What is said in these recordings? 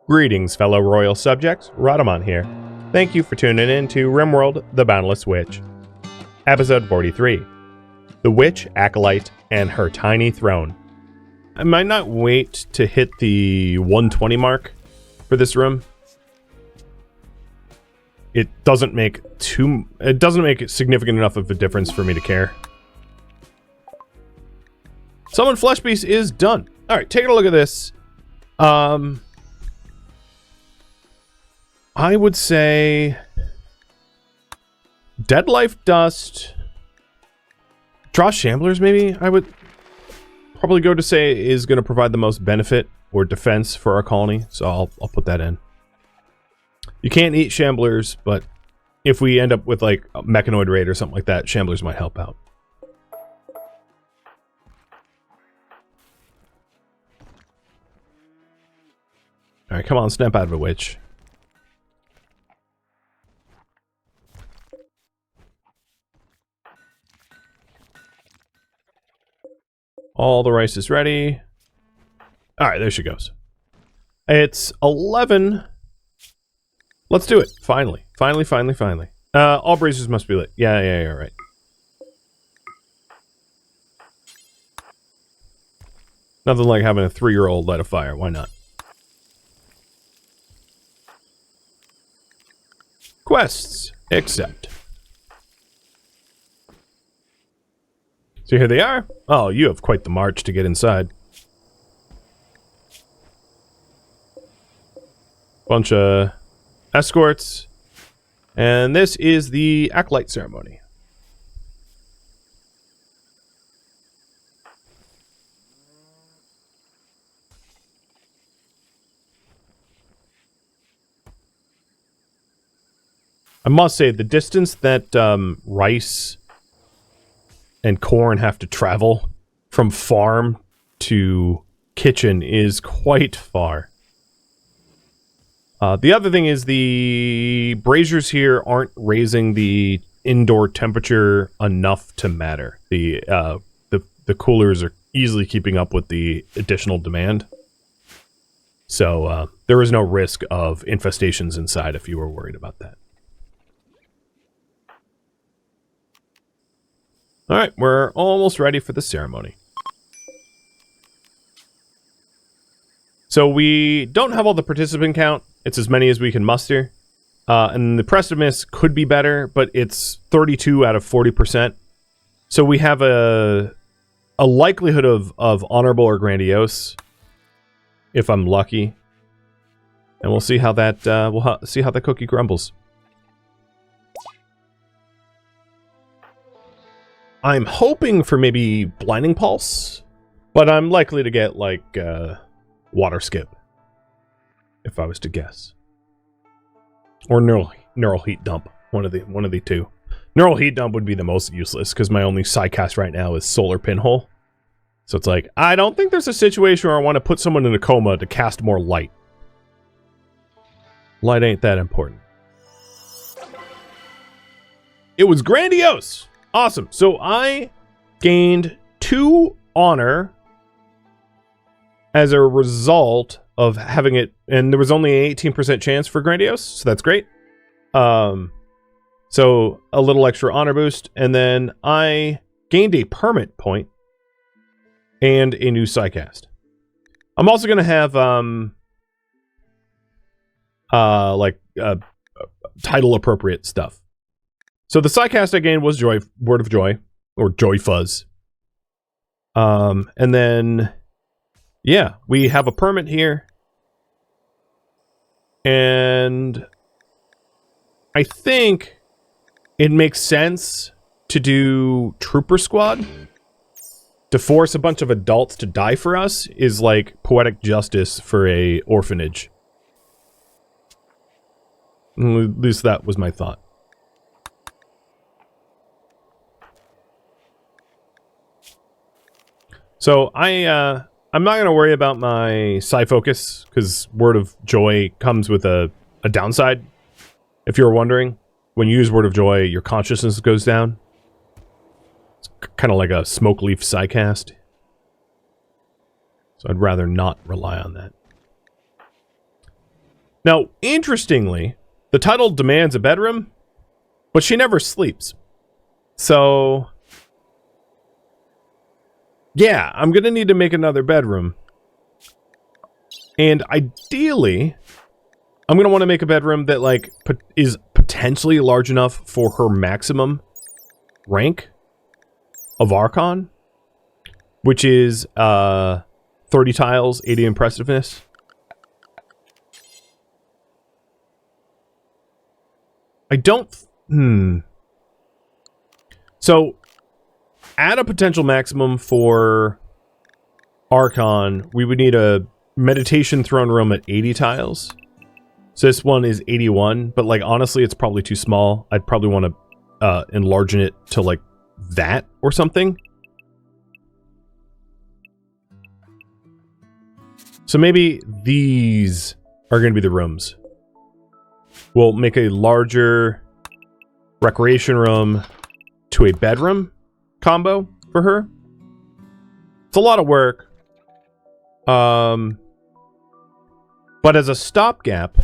Greetings, fellow royal subjects. Rhadamant here. Thank you for tuning in to RimWorld: The Boundless Witch. Episode 43. The Witch, Acolyte, and Her Tiny Throne. I might not wait to hit the 120 mark for this room. It doesn't make significant enough of a difference for me to care. Summon Flesh Beast is done. Alright, taking a look at this. I would say Dead Life Dust, Draw Shamblers maybe, I would probably go to say is going to provide the most benefit or defense for our colony, so I'll put that in. You can't eat Shamblers, but if we end up with like a Mechanoid Raid or something like that, Shamblers might help out. Alright, come on, snap out of it, witch. All the rice is ready. Alright, there she goes. It's 11. Let's do it. Finally. Finally. All braziers must be lit. Yeah, right. Nothing like having a 3-year-old light a fire. Why not? Quests. Accept. So here they are. Oh, you have quite the march to get inside. Bunch of escorts. And this is the Acolyte ceremony. I must say, the distance that rice and corn have to travel from farm to kitchen is quite far. The other thing is the braziers here aren't raising the indoor temperature enough to matter. The coolers are easily keeping up with the additional demand. So there is no risk of infestations inside if you were worried about that. Alright, we're almost ready for the ceremony. So we don't have all the participant count. It's as many as we can muster. And the Prestimus could be better, but it's 32 out of 40%. So we have a likelihood of honorable or grandiose, if I'm lucky. And we'll see how that see how the cookie crumbles. I'm hoping for maybe Blinding Pulse, but I'm likely to get, like, Water Skip, if I was to guess. Or Neural Heat Dump, one of the two. Neural Heat Dump would be the most useless, because my only Psycast right now is Solar Pinhole. So it's like, I don't think there's a situation where I want to put someone in a coma to cast more light. Light ain't that important. It was grandiose! Awesome. So I gained 2 honor as a result of having it, and there was only an 18% chance for grandiose, so that's great. So a little extra honor boost, and then I gained a permit point and a new Psycast. I'm also going to have title appropriate stuff. So the Psycast I gained was Word of Joy, or Joy Fuzz. And then, yeah, we have a permit here. And I think it makes sense to do Trooper Squad. To force a bunch of adults to die for us is like poetic justice for a orphanage. At least that was my thought. So I'm not going to worry about my Psi Focus, because Word of Joy comes with a downside. If you're wondering, when you use Word of Joy, your consciousness goes down. It's kind of like a Smoke Leaf Psycast. So I'd rather not rely on that. Now, interestingly, the title demands a bedroom, but she never sleeps. So, yeah, I'm going to need to make another bedroom. And ideally, I'm going to want to make a bedroom that, like, is potentially large enough for her maximum rank of Archon, which is 30 tiles, 80 impressiveness. I don't... So, at a potential maximum for Archon, we would need a meditation throne room at 80 tiles. So this one is 81, but, like, honestly, it's probably too small. I'd probably want to enlarge it to, like, that or something. So maybe these are going to be the rooms. We'll make a larger recreation room to a bedroom combo for her. It's a lot of work. But as a stopgap,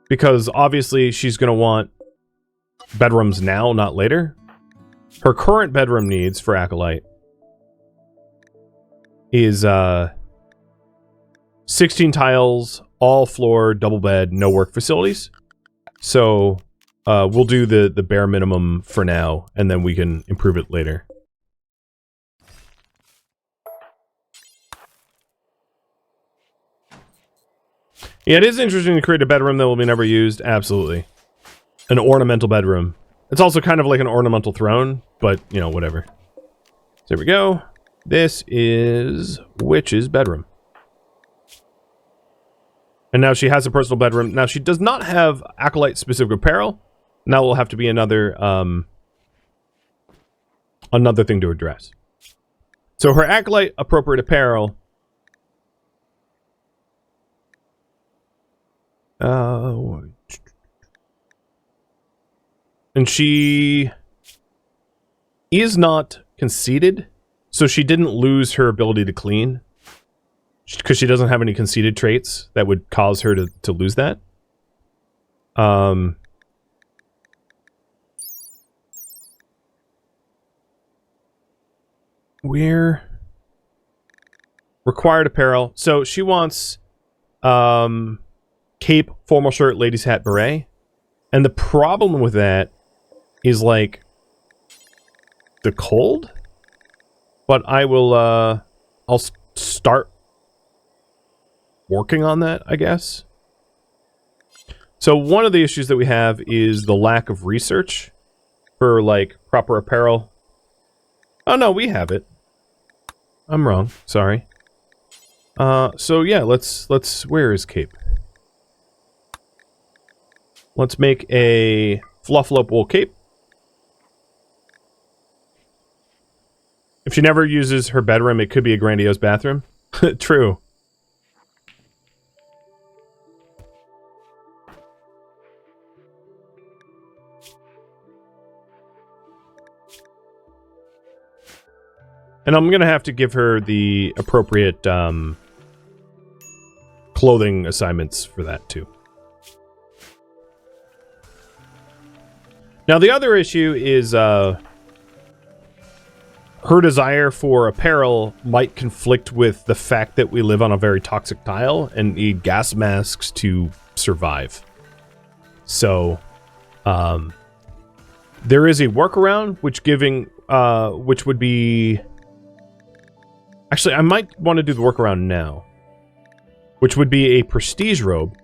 because obviously she's going to want bedrooms now, not later. Her current bedroom needs for Acolyte is 16 tiles, all floor, double bed, no work facilities. So we'll do the bare minimum for now, and then we can improve it later. Yeah, it is interesting to create a bedroom that will be never used. Absolutely. An ornamental bedroom. It's also kind of like an ornamental throne, but, you know, whatever. So there we go. This is Witch's bedroom. And now she has a personal bedroom. Now, she does not have Acolyte-specific apparel. Now will have to be another thing to address. So her Acolyte-appropriate apparel... and she is not conceited, so she didn't lose her ability to clean, because she doesn't have any conceited traits that would cause her to lose that. We're required apparel. So she wants cape, formal shirt, ladies hat, beret. And the problem with that is, like, the cold. But I will, I'll start working on that, I guess. So one of the issues that we have is the lack of research for, like, proper apparel. Oh, no, we have it. I'm wrong. Sorry. So yeah, let's, where is cape? Let's make a fluffalope wool cape. If she never uses her bedroom, it could be a grandiose bathroom. True. And I'm gonna have to give her the appropriate clothing assignments for that too. Now, the other issue is her desire for apparel might conflict with the fact that we live on a very toxic tile and need gas masks to survive. So, there is a workaround, which would be... Actually, I might want to do the workaround now, which would be a prestige robe.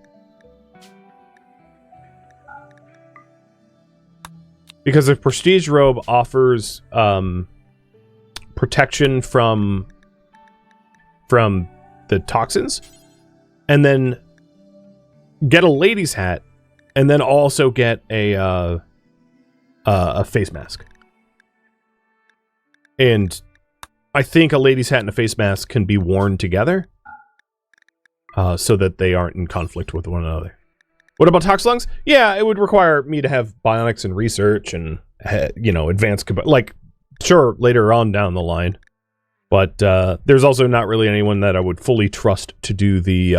Because a prestige robe offers protection from the toxins, and then get a lady's hat, and then also get a face mask. And I think a lady's hat and a face mask can be worn together, so that they aren't in conflict with one another. What about tox lungs? Yeah, it would require me to have bionics and research and, you know, advanced... Like, sure, later on down the line. But there's also not really anyone that I would fully trust to do the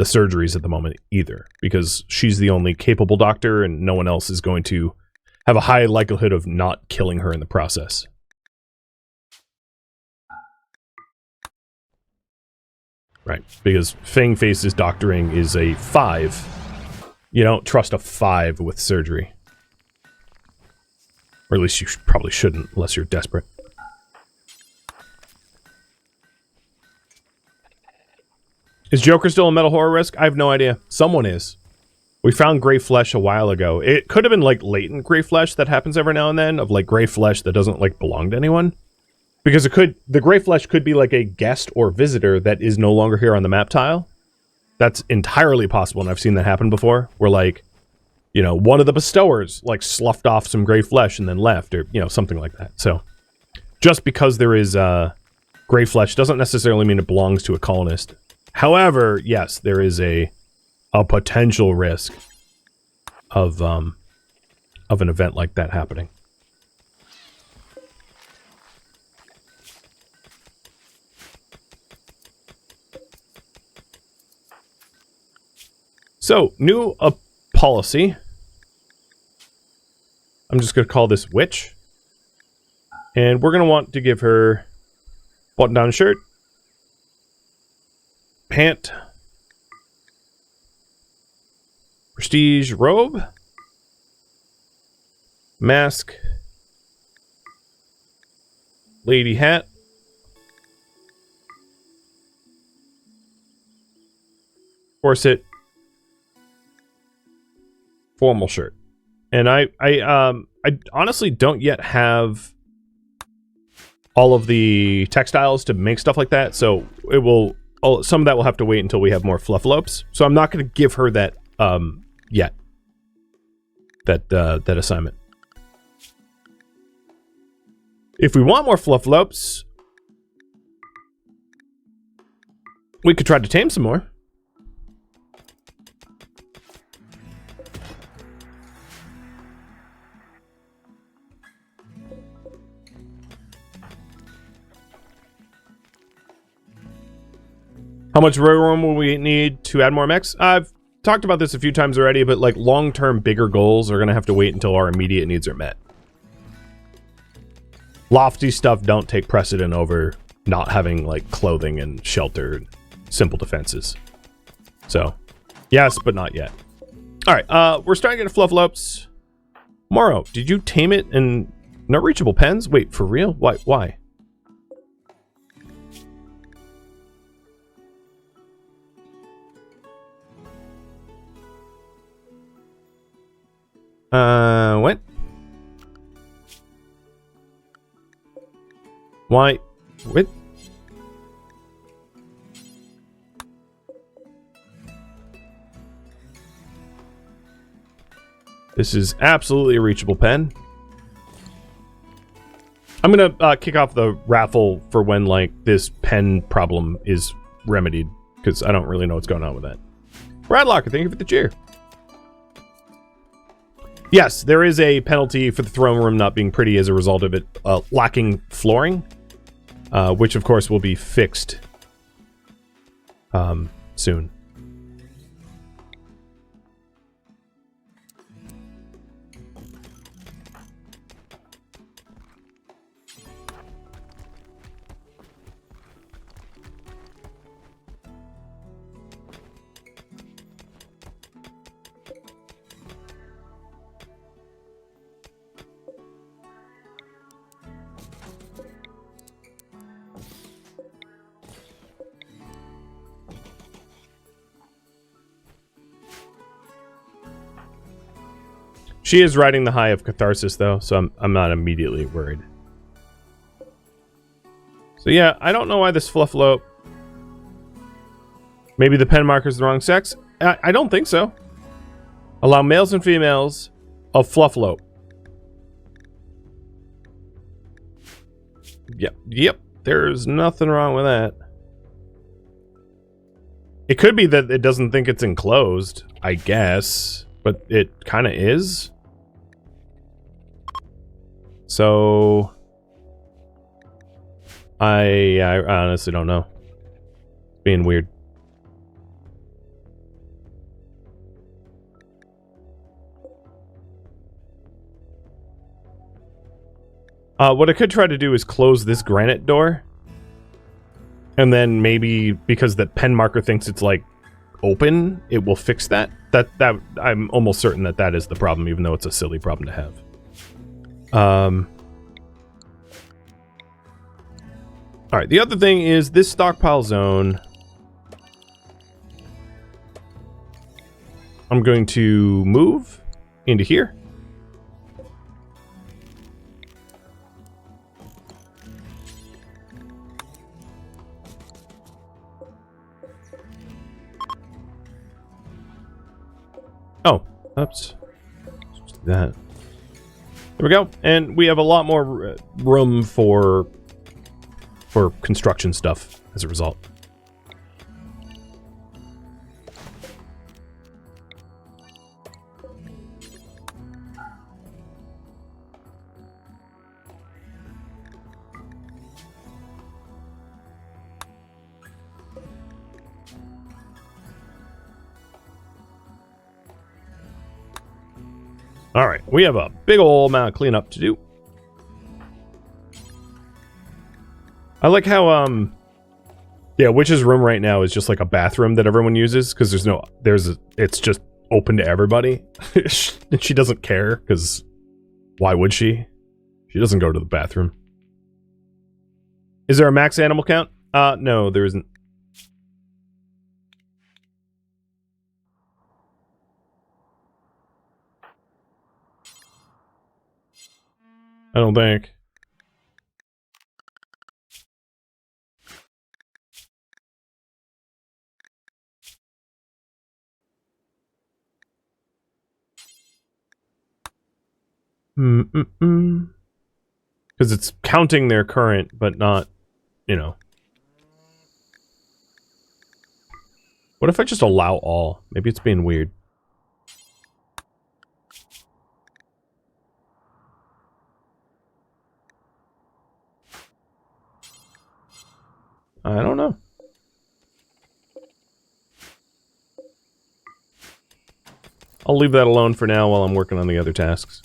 surgeries at the moment either, because she's the only capable doctor and no one else is going to have a high likelihood of not killing her in the process. Right, because Fang Face's doctoring is a 5. You don't trust a 5 with surgery. Or at least you probably shouldn't, unless you're desperate. Is Joker still a metal horror risk? I have no idea. Someone is. We found gray flesh a while ago. It could have been like latent gray flesh that happens every now and then, of like gray flesh that doesn't like belong to anyone. Because the gray flesh could be like a guest or visitor that is no longer here on the map tile. That's entirely possible, and I've seen that happen before, where like, you know, one of the bestowers like sloughed off some gray flesh and then left, or, you know, something like that. So just because there is gray flesh doesn't necessarily mean it belongs to a colonist. However, yes, there is a potential risk of an event like that happening. So, new policy. I'm just going to call this Witch. And we're going to want to give her button-down shirt, pant, prestige robe, mask, lady hat, corset, formal shirt. And I honestly don't yet have all of the textiles to make stuff like that, so it will, some of that will have to wait until we have more fluffalopes. So I'm not going to give her that yet. That assignment. If we want more fluffalopes, we could try to tame some more. How much room will we need to add more mechs? I've talked about this a few times already, but like long-term bigger goals are going to have to wait until our immediate needs are met. Lofty stuff don't take precedent over not having like clothing and shelter and simple defenses. So, yes, but not yet. All right, we're starting to get fluffalopes. Morrow, did you tame it in no reachable pens? Wait, for real? Why? What? Why? What? This is absolutely a reachable pen. I'm gonna kick off the raffle for when, like, this pen problem is remedied, because I don't really know what's going on with that. Radlocker, thank you for the cheer. Yes, there is a penalty for the throne room not being pretty as a result of it lacking flooring, which of course will be fixed soon. She is riding the high of catharsis, though, so I'm not immediately worried. So yeah, I don't know why this fluffalope... Maybe the pen marker's the wrong sex? I don't think so. Allow males and females of fluffalope. Yep, there's nothing wrong with that. It could be that it doesn't think it's enclosed, I guess, but it kind of is. So I honestly don't know. Being weird. What I could try to do is close this granite door. And then maybe because the pen marker thinks it's like open, it will fix that. That I'm almost certain that that is the problem, even though it's a silly problem to have. All right, the other thing is this stockpile zone. I'm going to move into here. Oh, oops. Let's do that. There we go. And we have a lot more room for construction stuff as a result. All right, we have a big old amount of cleanup to do. I like how, yeah, Witch's room right now is just like a bathroom that everyone uses because it's just open to everybody. And she doesn't care because why would she? She doesn't go to the bathroom. Is there a max animal count? No, there isn't. I don't think. Because it's counting their current, but not, you know. What if I just allow all? Maybe it's being weird. I don't know. I'll leave that alone for now while I'm working on the other tasks.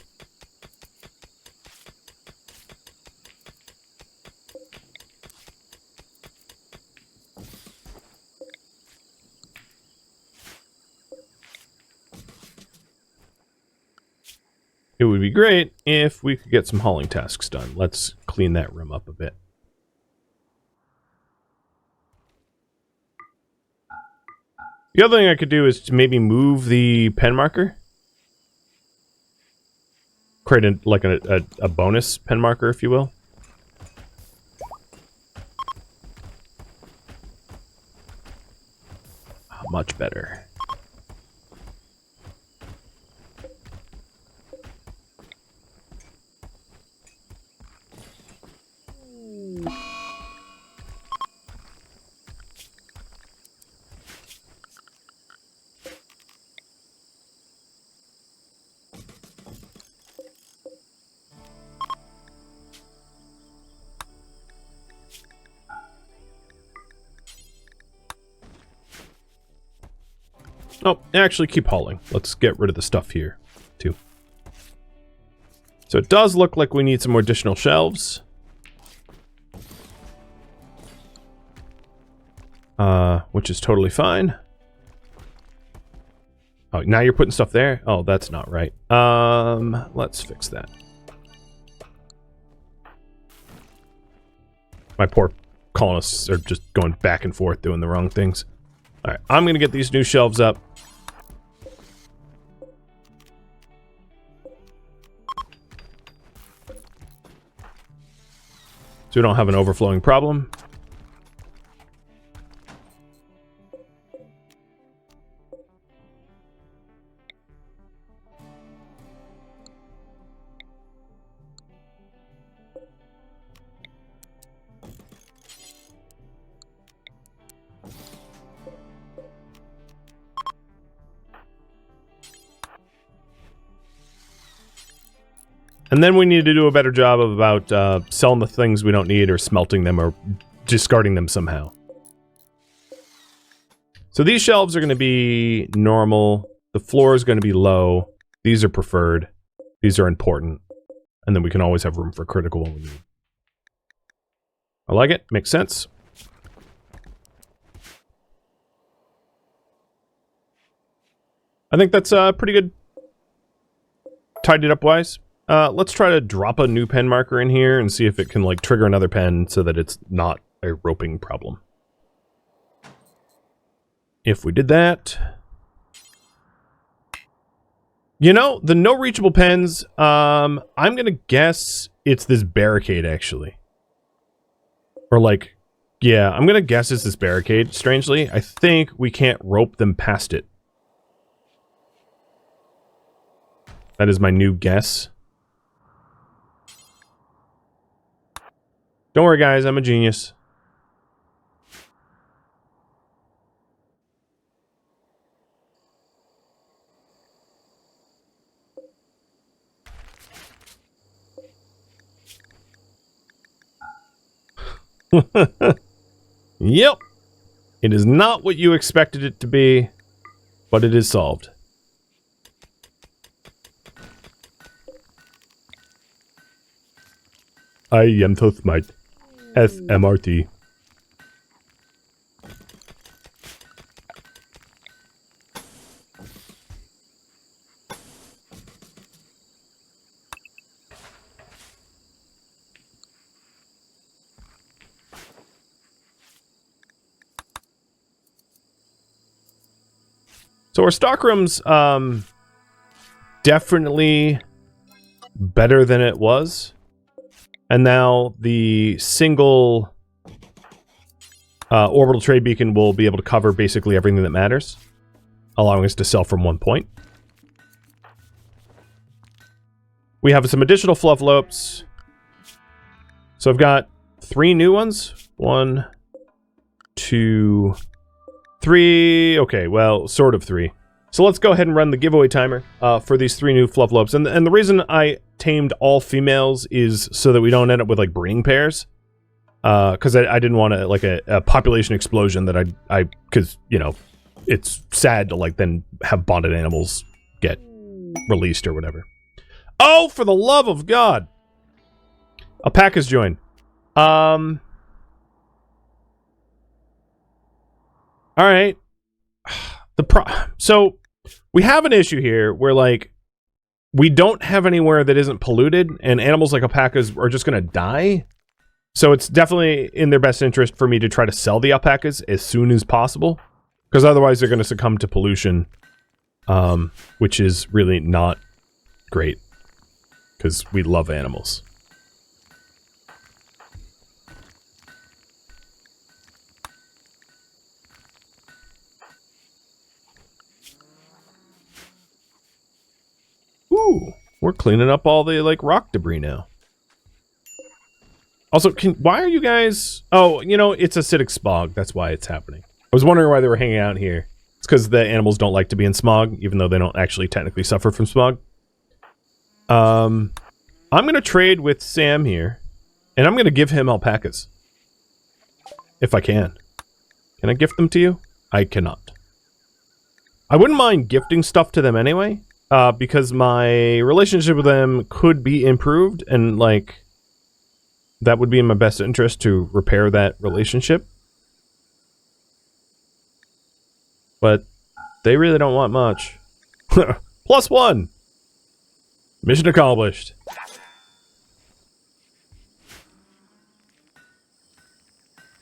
It would be great if we could get some hauling tasks done. Let's clean that room up a bit. The other thing I could do is to maybe move the pen marker. Create a bonus pen marker, if you will. Much better. Oh, actually keep hauling. Let's get rid of the stuff here, too. So it does look like we need some more additional shelves. Which is totally fine. Oh, now you're putting stuff there? Oh, that's not right. Let's fix that. My poor colonists are just going back and forth doing the wrong things. Alright, I'm gonna get these new shelves up. So we don't have an overflowing problem. And then we need to do a better job of about selling the things we don't need or smelting them or discarding them somehow. So these shelves are going to be normal. The floor is going to be low. These are preferred. These are important. And then we can always have room for critical when we need. I like it. Makes sense. I think that's pretty good. Tied it up wise. Let's try to drop a new pen marker in here and see if it can like trigger another pen so that it's not a roping problem. If we did that, you know, the no reachable pens, I'm gonna guess it's this barricade actually. Or like, yeah, I'm gonna guess it's this barricade, strangely. I think we can't rope them past it. That is my new guess. Don't worry, guys, I'm a genius. Yep. It is not what you expected it to be, but it is solved. I am so smart. SMRT. So our stockroom's definitely better than it was. And now the single orbital trade beacon will be able to cover basically everything that matters, allowing us to sell from one point. We have some additional fluff lopes. So I've got 3 new ones. 1, 2, 3. Okay, well, sort of 3. So let's go ahead and run the giveaway timer for these 3 new fluff lopes. And the reason I tamed all females is so that we don't end up with like breeding pairs. Because I didn't want like a population explosion that because you know it's sad to like then have bonded animals get released or whatever. Oh, for the love of God! Alpacas join. All right. So we have an issue here where like we don't have anywhere that isn't polluted, and animals like alpacas are just going to die. So it's definitely in their best interest for me to try to sell the alpacas as soon as possible, because otherwise they're going to succumb to pollution, which is really not great, because we love animals. Ooh, we're cleaning up all the like rock debris now. Also, why are you guys... Oh, you know, it's acidic smog. That's why it's happening. I was wondering why they were hanging out here. It's because the animals don't like to be in smog, even though they don't actually technically suffer from smog. I'm going to trade with Sam here, and I'm going to give him alpacas. If I can. Can I gift them to you? I cannot. I wouldn't mind gifting stuff to them anyway, because my relationship with them could be improved, and, like... that would be in my best interest to repair that relationship. But they really don't want much. +1! Mission accomplished.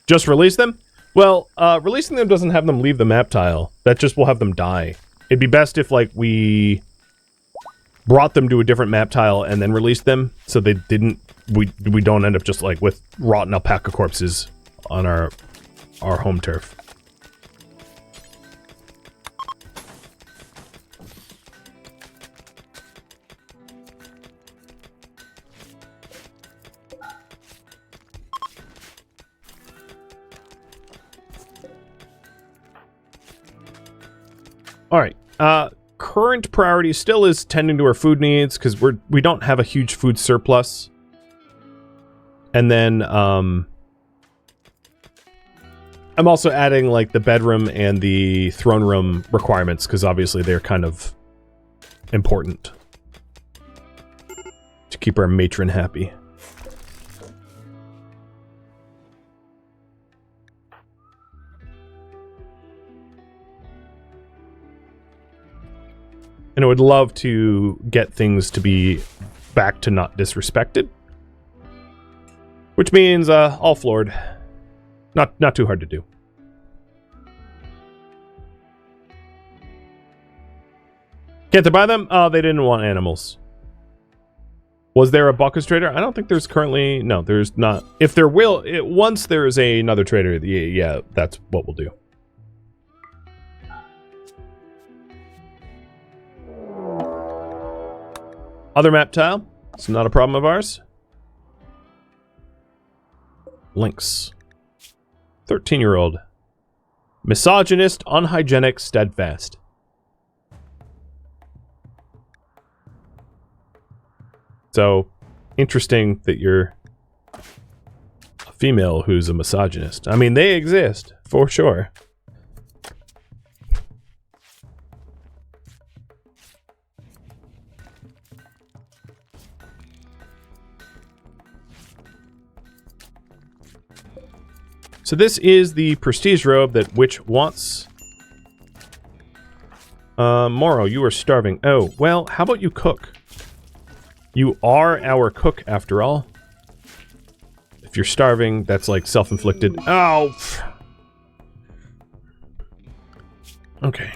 Just release them? Well, releasing them doesn't have them leave the map tile. That just will have them die. It'd be best if, like, we brought them to a different map tile and then released them, so they didn't... We don't end up just like with rotten alpaca corpses on our home turf. All right. current priority still is tending to our food needs because we don't have a huge food surplus. And then I'm also adding like the bedroom and the throne room requirements because obviously they're kind of important to keep our matron happy. And I would love to get things to be back to not disrespected. Which means all floored. Not too hard to do. Can't they buy them? Oh, they didn't want animals. Was there a Bacchus trader? I don't think there's currently... No, there's not. If there will... once there is another trader, yeah, that's what we'll do. Other map tile. It's not a problem of ours. Links. 13-year-old. Misogynist, unhygienic, steadfast. So, interesting that you're a female who's a misogynist. I mean, they exist, for sure. So this is the prestige robe that Witch wants. Moro, you are starving. Oh, well, how about you cook? You are our cook, after all. If you're starving, that's like self-inflicted. Oh! Okay.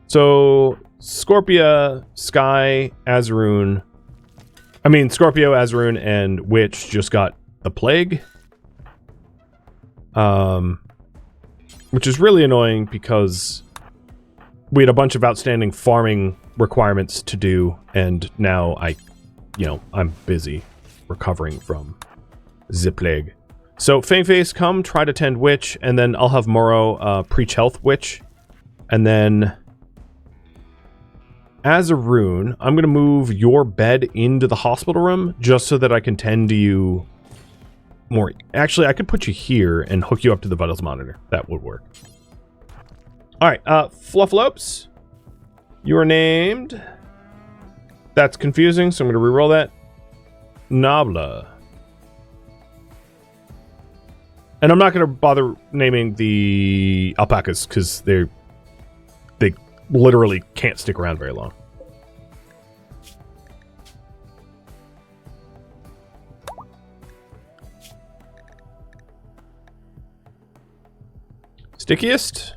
So, Scorpia, Sky, Azarun... I mean, Scorpio, Azarun, and Witch just got the plague. Which is really annoying because we had a bunch of outstanding farming requirements to do, and now I'm busy recovering from the plague. So, Fangface, come try to tend Witch, and then I'll have Moro preach health Witch, and then Azarun, I'm gonna move your bed into the hospital room just so that I can tend to you more. Actually, I could put you here and hook you up to the vitals monitor. That would work. Alright, Flufflopes. You are named... That's confusing, so I'm going to reroll that. Nabla. And I'm not going to bother naming the alpacas, because they literally can't stick around very long. Stickiest.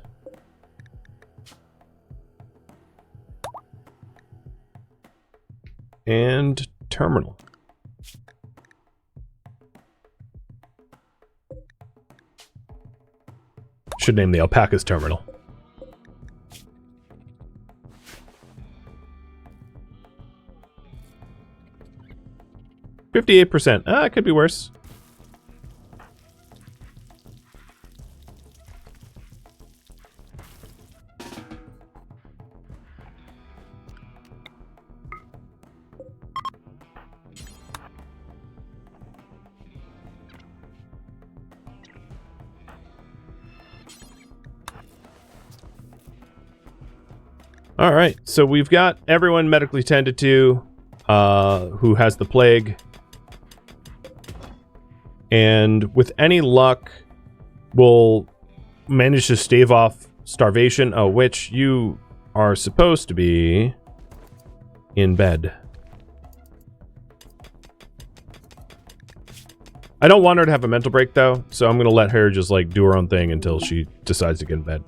And terminal. Should name the alpacas terminal. 58%. It could be worse. All right, so we've got everyone medically tended to who has the plague. And with any luck, we'll manage to stave off starvation. Oh, Witch, you are supposed to be in bed. I don't want her to have a mental break, though, so I'm going to let her just, like, do her own thing until she decides to get in bed.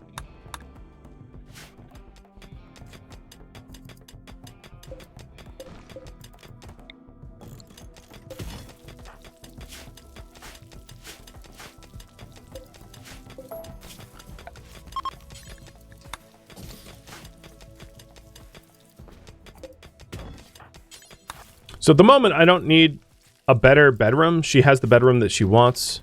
So at the moment, I don't need a better bedroom. She has the bedroom that she wants.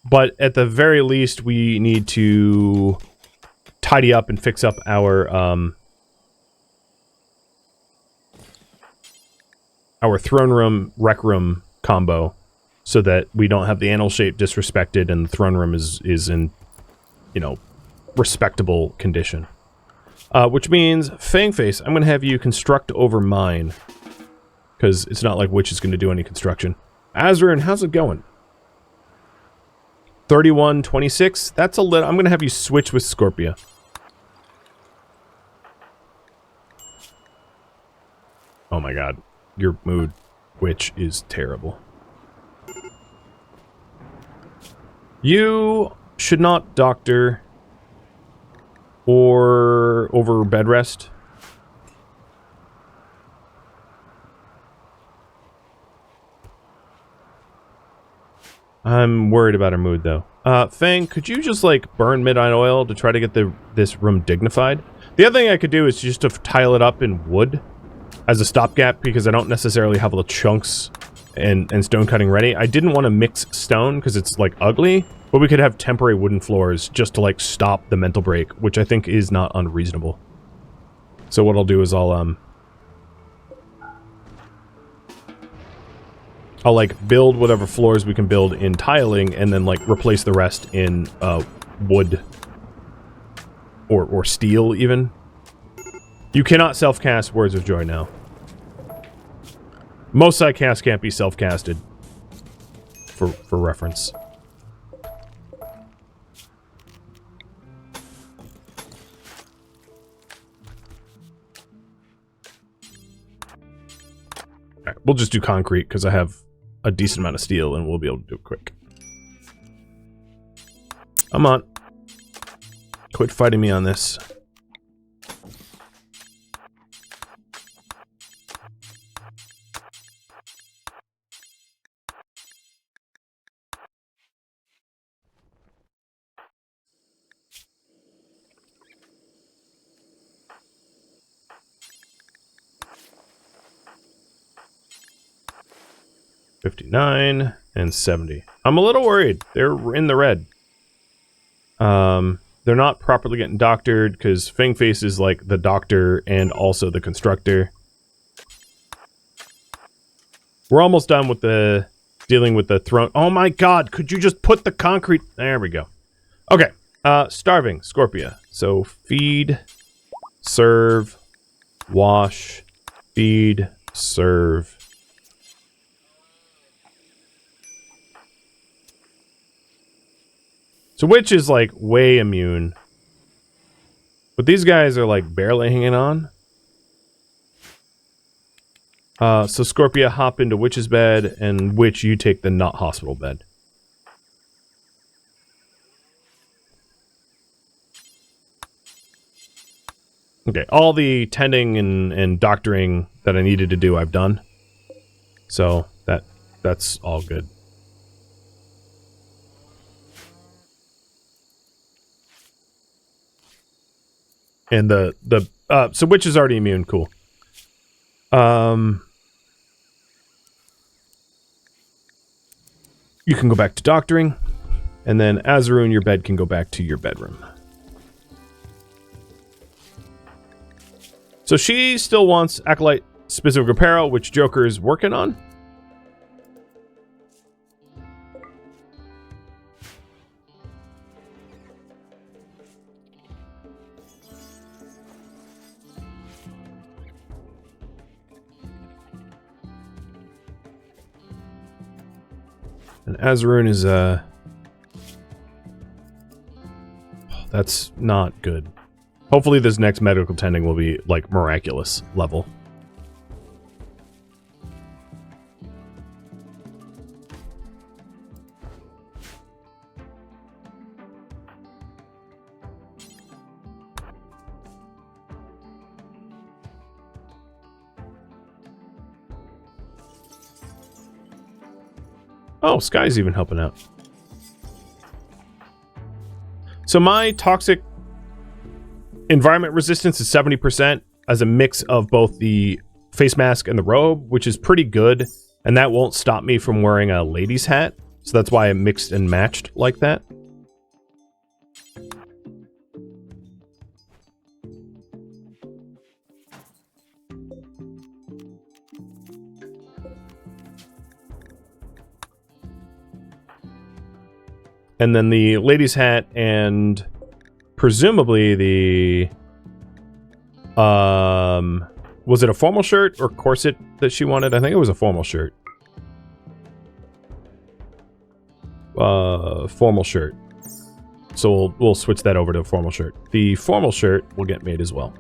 But at the very least, we need to tidy up and fix up our throne room, rec room combo so that we don't have the anal shape disrespected and the throne room is in, you know, respectable condition. Which means, Fangface, I'm going to have you construct over mine. Because it's not like Witch is going to do any construction. Azrin, how's it going? 31-26. That's a little... I'm going to have you switch with Scorpia. Oh my god. Your mood, Witch, is terrible. You should not doctor or over bed rest. I'm worried about her mood, though. Fang, could you just, like, burn midnight oil to try to get this room dignified? The other thing I could do is just to tile it up in wood as a stopgap, because I don't necessarily have all the chunks and stone cutting ready. I didn't want to mix stone, because it's, like, ugly, but we could have temporary wooden floors just to, like, stop the mental break, which I think is not unreasonable. So what I'll do is I'll like build whatever floors we can build in tiling and then like replace the rest in wood or steel even. You cannot self-cast Words of Joy now. Most side-casts can't be self-casted for reference. Alright, we'll just do concrete because I have a decent amount of steel and we'll be able to do it quick. Come on. Quit fighting me on this. $59 and $70. I'm a little worried. They're in the red. They're not properly getting doctored because Fangface is like the doctor and also the constructor. We're almost done with the dealing with the throne. Oh my god, could you just put the concrete... There we go. Okay, starving, Scorpia. So feed, serve, wash, feed, serve. So Witch is like way immune. But these guys are like barely hanging on. So Scorpia, hop into Witch's bed, and Witch, you take the not hospital bed. Okay, all the tending and doctoring that I needed to do, I've done. So that's all good. And so Witch is already immune, cool. You can go back to doctoring, and then Azarun, your bed can go back to your bedroom. So she still wants Acolyte specific apparel, which Joker is working on. And Azarun is, that's not good. Hopefully this next medical tending will be, like, miraculous level. Oh, Sky's even helping out. So my toxic environment resistance is 70% as a mix of both the face mask and the robe, which is pretty good, and that won't stop me from wearing a lady's hat. So that's why I mixed and matched like that. And then the lady's hat and presumably the was it a formal shirt or corset that she wanted? I think it was a formal shirt. Formal shirt. So we'll switch that over to a formal shirt. The formal shirt will get made as well.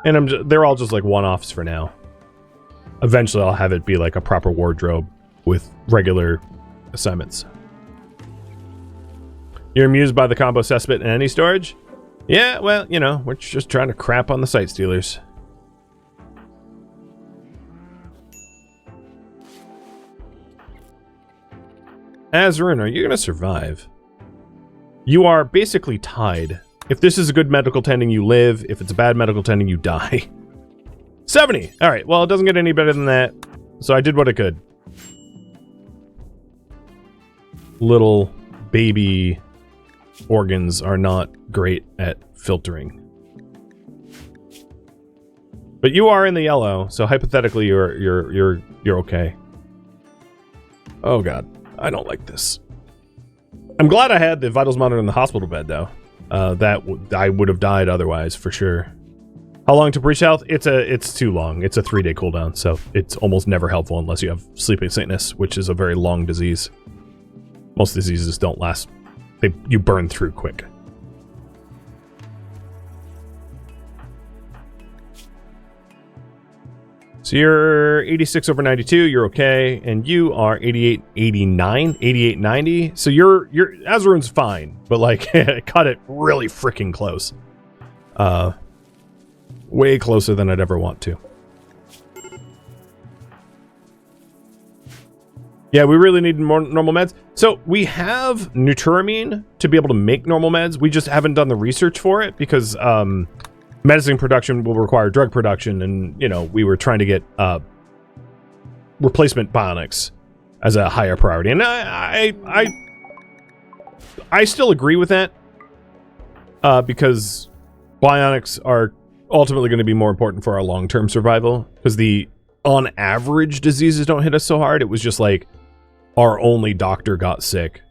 And they're all just like one-offs for now. Eventually I'll have it be like a proper wardrobe with regular assignments. You're amused by the combo cesspit and any storage? Yeah, well, you know, we're just trying to crap on the site stealers. Azrun, are you gonna survive? You are basically tied. If this is a good medical tending, you live. If it's a bad medical tending, you die. 70! Alright, well, it doesn't get any better than that. So I did what I could. Little baby organs are not great at filtering. But you are in the yellow, so hypothetically you're okay. Oh god, I don't like this. I'm glad I had the vitals monitor in the hospital bed though. I would have died otherwise for sure. How long to breach health? It's too long. It's a 3-day cooldown, so it's almost never helpful unless you have sleeping sickness, which is a very long disease. Most diseases don't last. You burn through quick. So you're 86 over 92, you're okay, and you are 88, 89, 88, 90. So you're Azrun's fine, but like cut it really freaking close. Way closer than I'd ever want to. Yeah, we really need more normal meds. So we have Nuturamine to be able to make normal meds. We just haven't done the research for it because medicine production will require drug production, and you know we were trying to get replacement bionics as a higher priority, and I still agree with that because bionics are ultimately going to be more important for our long-term survival because the on average diseases don't hit us so hard. It was just like our only doctor got sick.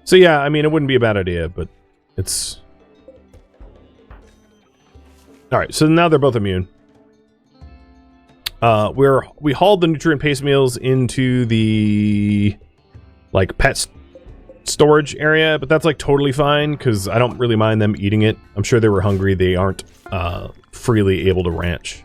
So yeah, I mean, it wouldn't be a bad idea, but it's... Alright, so now they're both immune. We hauled the nutrient paste meals into the, like, pet storage area, but that's, like, totally fine, because I don't really mind them eating it. I'm sure they were hungry. They aren't freely able to ranch.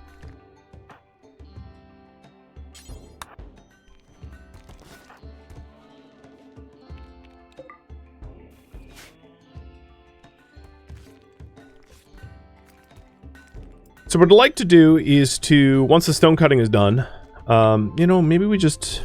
So what I'd like to do is to, once the stone cutting is done, you know, maybe we just...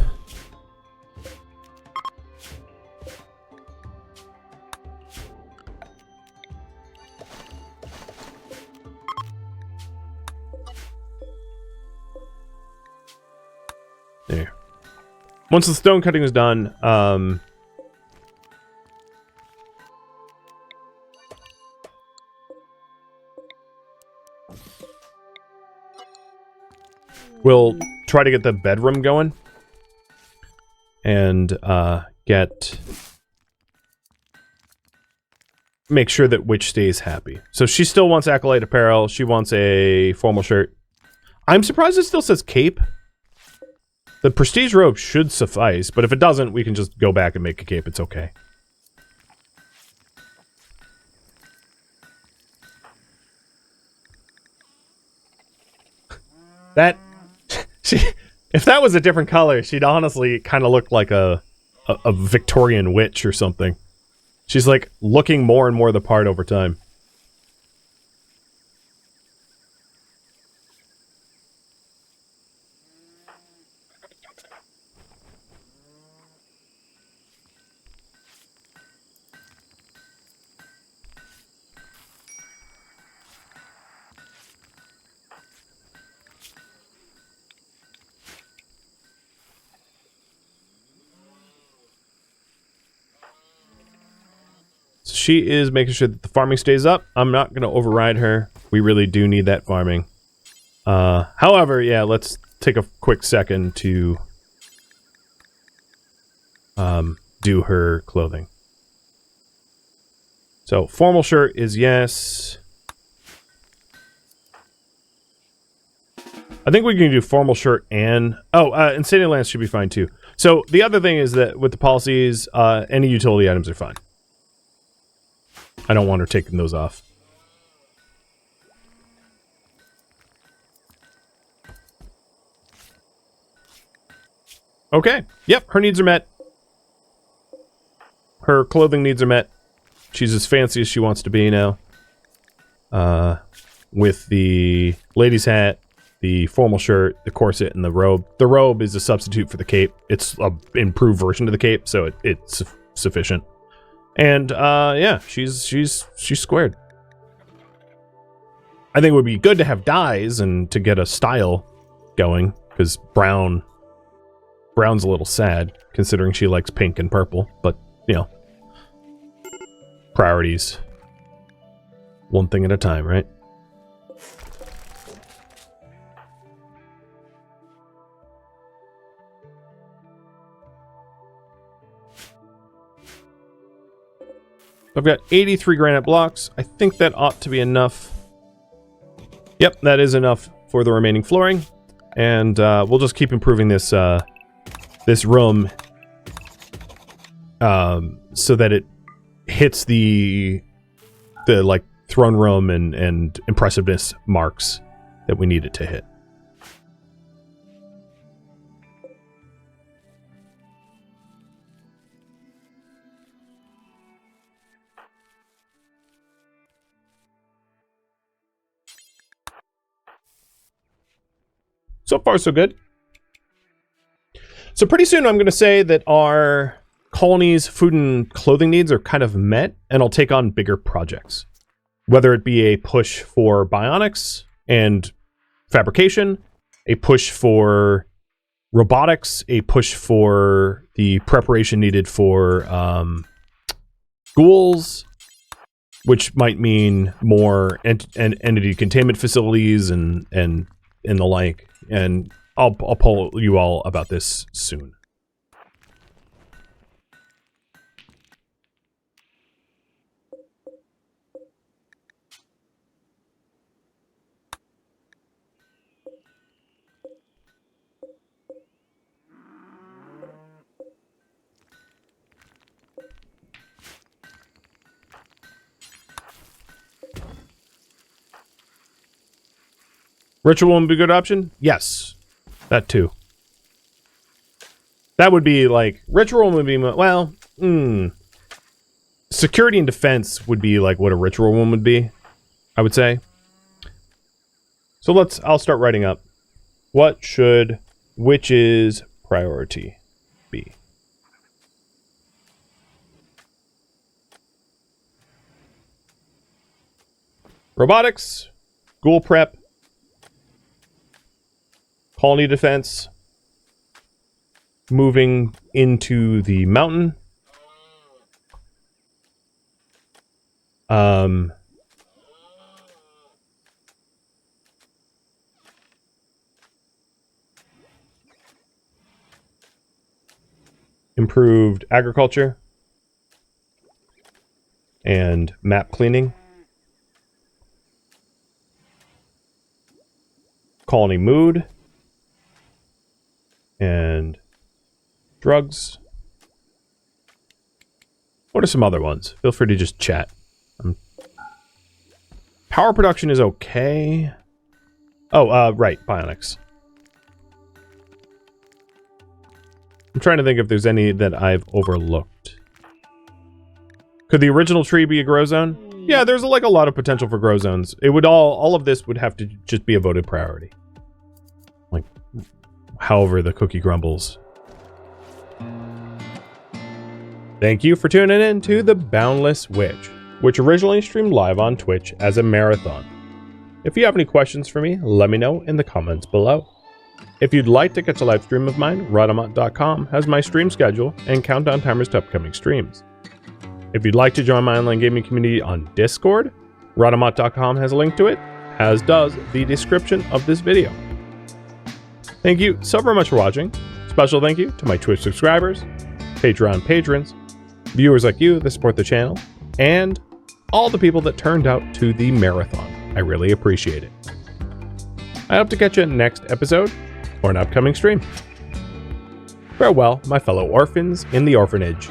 There. Once the stone cutting is done, we'll try to get the bedroom going and make sure that Witch stays happy. So she still wants Acolyte apparel. She wants a formal shirt. I'm surprised it still says cape. The prestige robe should suffice, but if it doesn't, we can just go back and make a cape. It's okay. That... if that was a different color, she'd honestly kind of look like a Victorian witch or something. She's like looking more and more the part over time. she is making sure that the farming stays up. I'm not going to override her. We really do need that farming. However, yeah, let's take a quick second to do her clothing. So, formal shirt is yes. I think we can do formal shirt and... Oh, Insanity Lance should be fine too. So, the other thing is that with the policies, any utility items are fine. I don't want her taking those off. Okay. Yep, her needs are met. Her clothing needs are met. She's as fancy as she wants to be now. With the lady's hat, the formal shirt, the corset, and the robe. The robe is a substitute for the cape. It's an improved version of the cape, so it's sufficient. And yeah, she's squared. I think it would be good to have dyes and to get a style going, because brown's a little sad, considering she likes pink and purple, but, you know, priorities. One thing at a time, right? I've got 83 granite blocks. I think that ought to be enough. Yep, that is enough for the remaining flooring. And we'll just keep improving this this room so that it hits the like throne room and impressiveness marks that we need it to hit. So far, so good. So pretty soon I'm going to say that our colony's food and clothing needs are kind of met, and I'll take on bigger projects. Whether it be a push for bionics and fabrication, a push for robotics, a push for the preparation needed for ghouls, which might mean more entity containment facilities and the like. And I'll poll you all about this soon. Ritual would be a good option? Yes. That too. That would be like... Ritual would be... Well, security and defense would be like what a ritual one would be, I would say. So I'll start writing up. What should Witch's priority be? Robotics, ghoul prep, colony defense, moving into the mountain. Improved agriculture and map cleaning. Colony mood. And drugs. What are some other ones? Feel free to just chat. Power production is okay. Oh, right, bionics. I'm trying to think if there's any that I've overlooked. Could the original tree be a grow zone? Yeah, there's like a lot of potential for grow zones. It would all of this would have to just be a voted priority. Like, however the cookie grumbles. Thank you for tuning in to the Boundless Witch, which originally streamed live on Twitch as a marathon. If you have any questions for me, let me know in the comments below. If you'd like to catch a live stream of mine, Rhadamant.com has my stream schedule and countdown timers to upcoming streams. If you'd like to join my online gaming community on Discord, Rhadamant.com has a link to it, as does the description of this video. Thank you so very much for watching. Special thank you to my Twitch subscribers, Patreon patrons, viewers like you that support the channel, and all the people that turned out to the marathon. I really appreciate it. I hope to catch you in the next episode or an upcoming stream. Farewell, my fellow orphans in the orphanage.